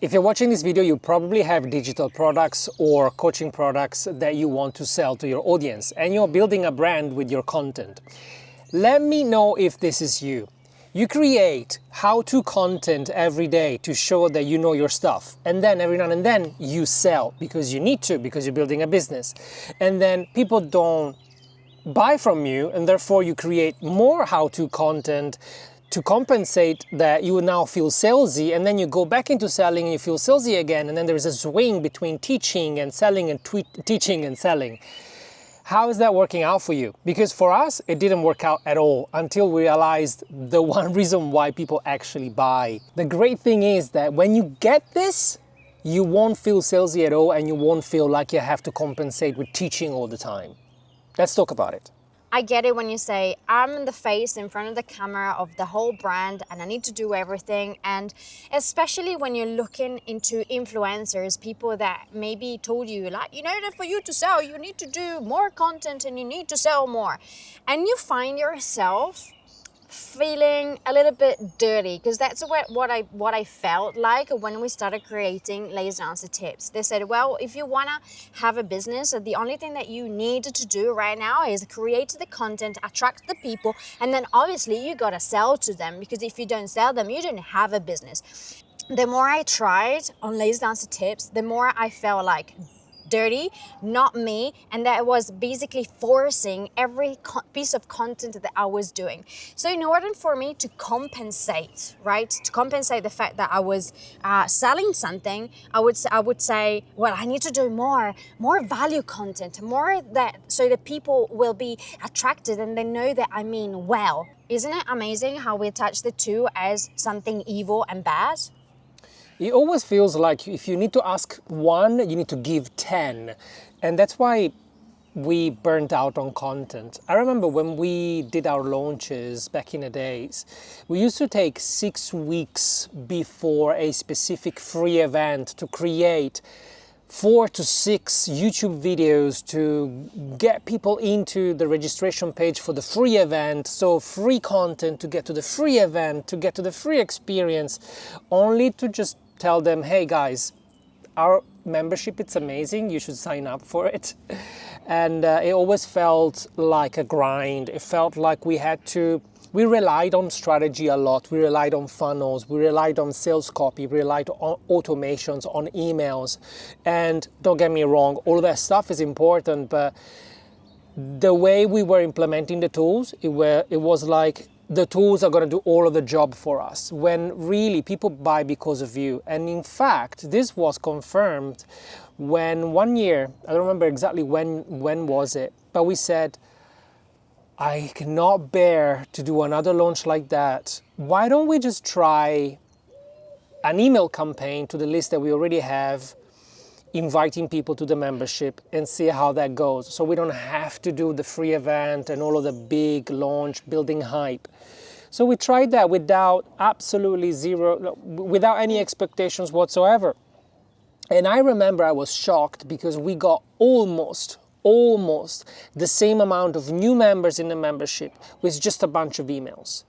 If you're watching this video, you probably have digital products or coaching products that you want to sell to your audience, and you're building a brand with your content. Let me know if this is you. You create how-to content every day to show that you know your stuff, and then every now and then you sell because you need to, because you're building a business. And then people don't buy from you, and therefore you create more how-to content to compensate that you now feel salesy, and then you go back into selling and you feel salesy again, and then there is a swing between teaching and selling and teaching and selling. How is that working out for you? Because for us, it didn't work out at all until we realized the one reason why people actually buy. The great thing is that when you get this, you won't feel salesy at all, and you won't feel like you have to compensate with teaching all the time. Let's talk about it. I get it when you say, I'm the face in front of the camera of the whole brand and I need to do everything. And especially when you're looking into influencers, people that maybe told you, like, you know, that for you to sell, you need to do more content and you need to sell more. And you find yourself feeling a little bit dirty, because that's what I felt like when we started creating Lazy Dancer Tips. They said, well, if you want to have a business, the only thing that you need to do right now is create the content, attract the people, and then obviously you got to sell to them, because if you don't sell them, you don't have a business. The more I tried on Lazy Dancer Tips, the more I felt like dirty, not me, and that was basically forcing every piece of content that I was doing. So in order for me to compensate, right, to compensate the fact that I was selling something, I would say, well, I need to do more value content, more that, so that people will be attracted and they know that I mean well. Isn't it amazing how we attach the two as something evil and bad? It always feels like if you need to ask one, you need to give 10. And that's why we burnt out on content. I remember when we did our launches back in the days, we used to take 6 weeks before a specific free event to create 4 to 6 YouTube videos to get people into the registration page for the free event. So free content to get to the free event, to get to the free experience, only to just tell them, hey guys, our membership, it's amazing, you should sign up for it. And it always felt like a grind. It felt like we relied on strategy a lot. We relied on funnels, we relied on sales copy, we relied on automations, on emails. And don't get me wrong, all that stuff is important, but the way we were implementing the tools, it was like the tools are going to do all of the job for us, when really people buy because of you. And in fact, this was confirmed when one year, I don't remember exactly when was it, but we said, I cannot bear to do another launch like that. Why don't we just try an email campaign to the list that we already have, inviting people to the membership, and see how that goes. So we don't have to do the free event and all of the big launch building hype. So we tried that without without any expectations whatsoever. And I remember I was shocked because we got almost the same amount of new members in the membership with just a bunch of emails.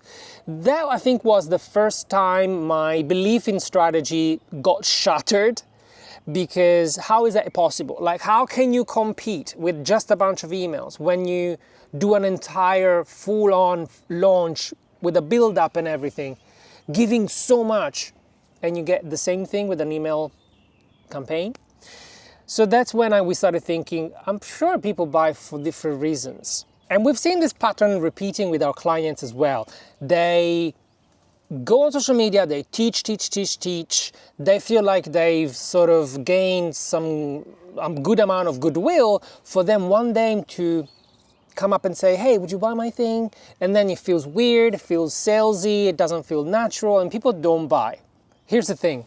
That, I think, was the first time my belief in strategy got shattered. Because how is that possible? Like, how can you compete with just a bunch of emails when you do an entire full-on launch with a build-up and everything, giving so much, and you get the same thing with an email campaign? So that's when we started thinking, I'm sure people buy for different reasons. And we've seen this pattern repeating with our clients as well. They go on social media, they teach. They feel like they've sort of gained some good amount of goodwill for them one day to come up and say, hey, would you buy my thing? And then it feels weird, it feels salesy, it doesn't feel natural, and people don't buy. Here's the thing.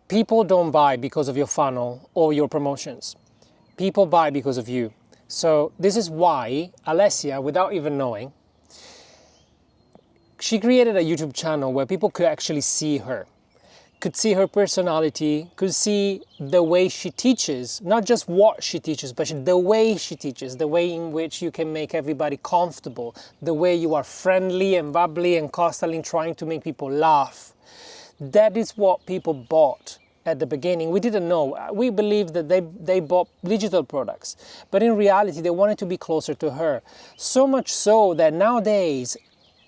People don't buy because of your funnel or your promotions. People buy because of you. So this is why Alessia, without even knowing, she created a YouTube channel where people could actually see her, could see her personality, could see the way she teaches, not just what she teaches, but the way she teaches, the way in which you can make everybody comfortable, the way you are friendly and bubbly and constantly trying to make people laugh. That is what people bought at the beginning. We didn't know. We believed that they bought digital products, but in reality they wanted to be closer to her. So much so that nowadays,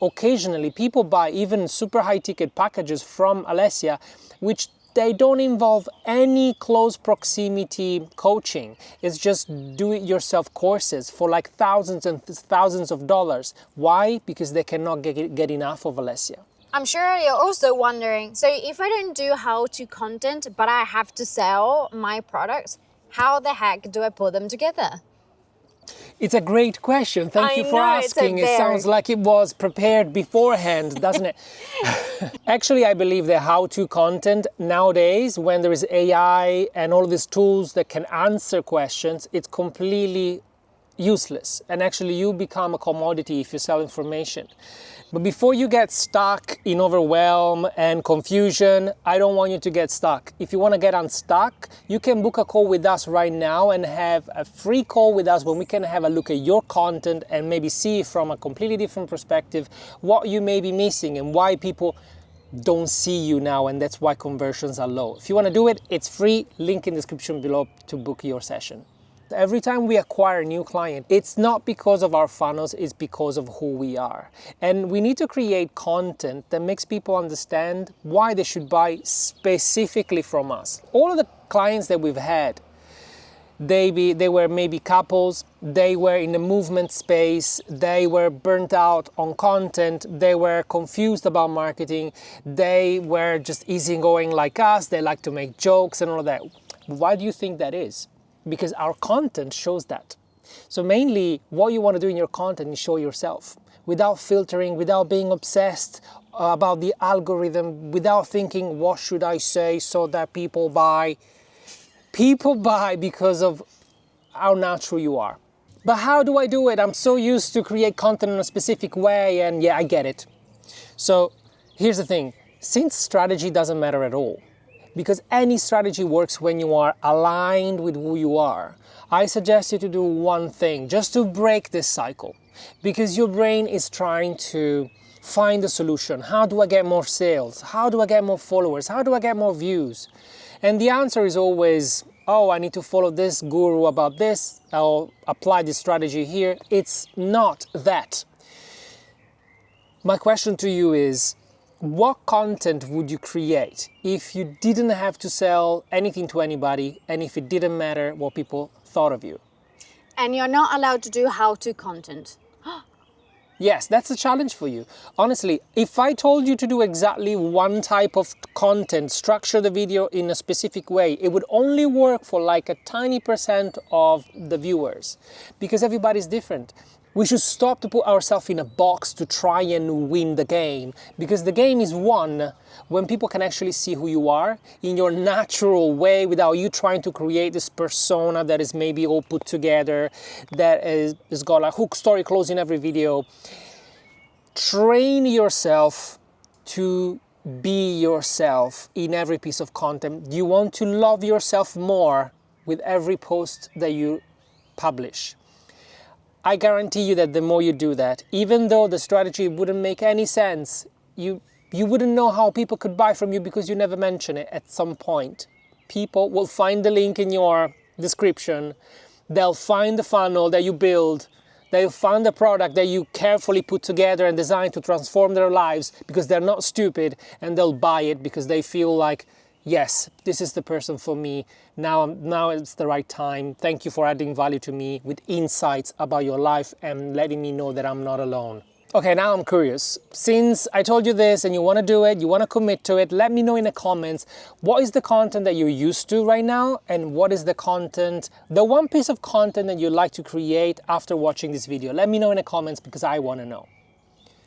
occasionally people buy even super high ticket packages from Alessia, which they don't involve any close proximity coaching. It's just do-it-yourself courses for like thousands and thousands of dollars. Why? Because they cannot get enough of Alessia. I'm sure you're also wondering, so if I don't do how-to content, but I have to sell my products, how the heck do I put them together? It's a great question. Thank you for asking. It sounds like it was prepared beforehand, doesn't it? Actually, I believe the how-to content nowadays, when there is AI and all these tools that can answer questions, it's completely useless. And actually, you become a commodity if you sell information. But before you get stuck in overwhelm and confusion, I don't want you to get stuck. If you want to get unstuck, you can book a call with us right now and have a free call with us when we can have a look at your content and maybe see from a completely different perspective what you may be missing and why people don't see you now, and that's why conversions are low. If you want to do it, it's free. Link in the description below to book your session. Every time we acquire a new client, it's not because of our funnels, it's because of who we are. And we need to create content that makes people understand why they should buy specifically from us. All of the clients that we've had, they were maybe couples, they were in the movement space, they were burnt out on content, they were confused about marketing, they were just easygoing like us, they like to make jokes and all of that. Why do you think that is? Because our content shows that. So mainly what you want to do in your content is show yourself without filtering, without being obsessed about the algorithm, without thinking, what should I say so that people buy? People buy because of how natural you are. But how do I do it? I'm so used to create content in a specific way, and yeah, I get it. So here's the thing, since strategy doesn't matter at all, because any strategy works when you are aligned with who you are, I suggest you to do one thing, just to break this cycle. Because your brain is trying to find a solution. How do I get more sales? How do I get more followers? How do I get more views? And the answer is always, oh, I need to follow this guru about this, I'll apply this strategy here. It's not that. My question to you is, what content would you create if you didn't have to sell anything to anybody and if it didn't matter what people thought of you? And you're not allowed to do how-to content. Yes, that's a challenge for you. Honestly, if I told you to do exactly one type of content, structure the video in a specific way, it would only work for like a tiny % of the viewers because everybody's different. We should stop to put ourselves in a box to try and win the game, because the game is won when people can actually see who you are in your natural way without you trying to create this persona that is maybe all put together, that is got a hook story close in every video. Train yourself to be yourself in every piece of content. You want to love yourself more with every post that you publish. I guarantee you that the more you do that, even though the strategy wouldn't make any sense, you wouldn't know how people could buy from you because you never mention it at some point. People will find the link in your description, they'll find the funnel that you build, they'll find the product that you carefully put together and designed to transform their lives because they're not stupid, and they'll buy it because they feel like, yes, this is the person for me. Now it's the right time. Thank you for adding value to me with insights about your life and letting me know that I'm not alone. Okay, now I'm curious. Since I told you this and you want to do it, you want to commit to it, let me know in the comments, what is the content that you're used to right now, and what is the one piece of content that you'd like to create after watching this video. Let me know in the comments because I want to know.